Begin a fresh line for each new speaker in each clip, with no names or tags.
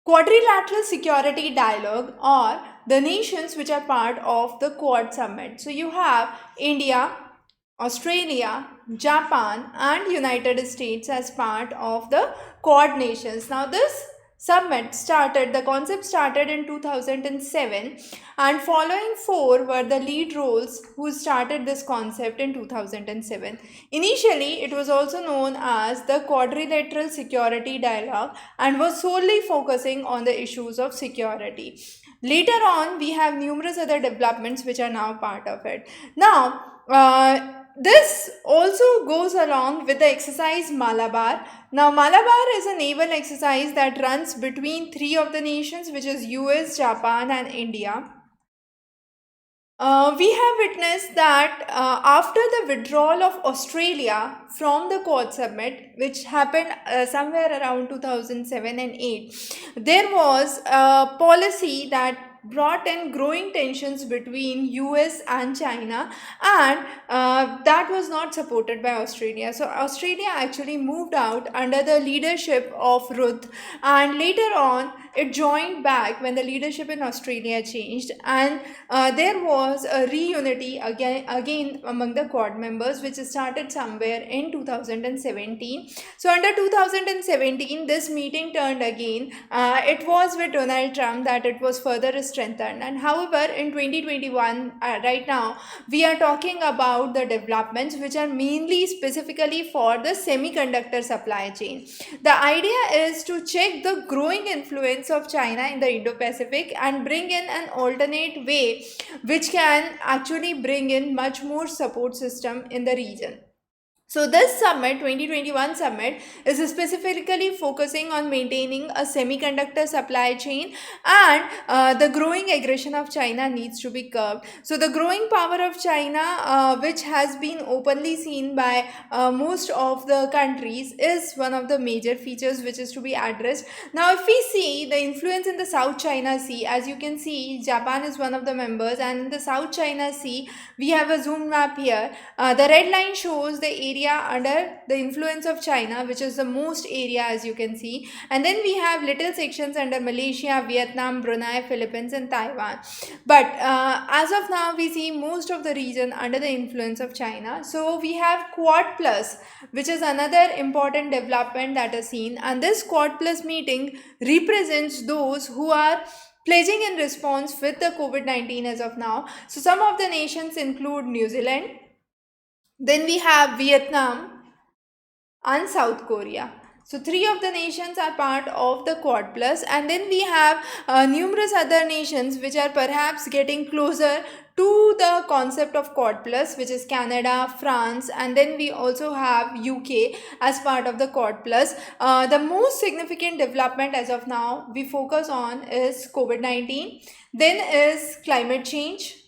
Quadrilateral Security Dialogue, or the nations which are part of the Quad Summit. So you have India, Australia, Japan and United States as part of the Quad nations. Now this the concept started in 2007, and following four were the lead roles who started this concept in 2007. Initially, it was also known as the Quadrilateral Security Dialogue and was solely focusing on the issues of security. Later on, we have numerous other developments which are now part of it. Now, this also goes along with the exercise Malabar. Now, Malabar is a naval exercise that runs between three of the nations, which is US, Japan and India. We have witnessed that after the withdrawal of Australia from the Quad Summit, which happened somewhere around 2007 and 8, there was a policy that brought in growing tensions between US and China, and that was not supported by Australia. So Australia actually moved out under the leadership of Ruth, and later on it joined back when the leadership in Australia changed, and there was a reunity again among the Quad members, which started somewhere in 2017. So under 2017, this meeting turned again. It was with Donald Trump that it was further strengthened. And however, in 2021, right now, we are talking about the developments which are mainly specifically for the semiconductor supply chain. The idea is to check the growing influence of China in the Indo-Pacific and bring in an alternate way which can actually bring in much more support system in the region. So this summit, 2021 summit, is specifically focusing on maintaining a semiconductor supply chain, and the growing aggression of China needs to be curbed. So the growing power of China, which has been openly seen by most of the countries, is one of the major features which is to be addressed. Now if we see the influence in the South China Sea, as you can see, Japan is one of the members, and in the South China Sea, we have a zoom map here. The red line shows the area under the influence of China, which is the most area, as you can see, and then we have little sections under Malaysia, Vietnam, Brunei, Philippines and Taiwan. But as of now, we see most of the region under the influence of China. So we have Quad Plus, which is another important development that is seen, and this Quad Plus meeting represents those who are pledging in response with the COVID-19 as of now. So some of the nations include New Zealand, then we have Vietnam and South Korea. So three of the nations are part of the Quad Plus, and then we have numerous other nations which are perhaps getting closer to the concept of Quad Plus, which is Canada, France, and then we also have UK as part of the Quad Plus. The most significant development as of now we focus on is COVID-19, then is climate change.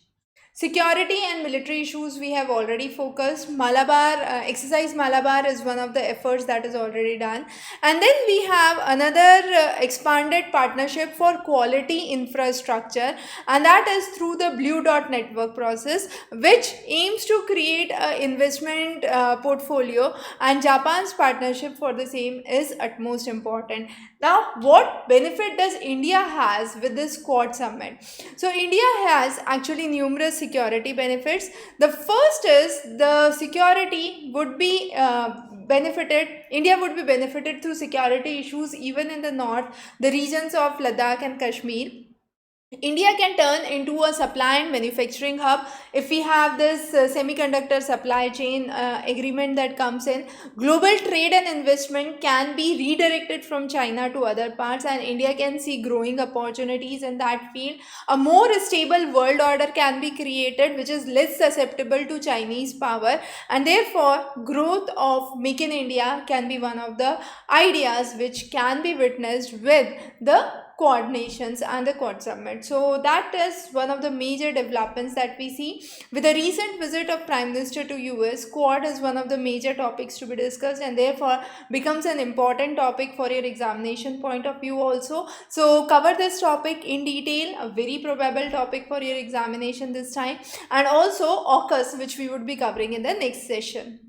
Security and military issues we have already focused. Exercise Malabar is one of the efforts that is already done. And then we have another expanded partnership for quality infrastructure, and that is through the Blue Dot Network process, which aims to create an investment portfolio, and Japan's partnership for the same is utmost important. Now, what benefit does India has with this Quad Summit? So, India has actually numerous security benefits. The first is the security would be India would be benefited through security issues even in the north, the regions of Ladakh and Kashmir. India can turn into a supply and manufacturing hub if we have this semiconductor supply chain agreement that comes in. Global trade and investment can be redirected from China to other parts, and India can see growing opportunities in that field. A more stable world order can be created, which is less susceptible to Chinese power, and therefore growth of Make in India can be one of the ideas which can be witnessed with the Quad nations and the Quad Summit. So that is one of the major developments that we see. With the recent visit of Prime Minister to US, Quad is one of the major topics to be discussed, and therefore becomes an important topic for your examination point of view also. So cover this topic in detail, a very probable topic for your examination this time, and also AUKUS, which we would be covering in the next session.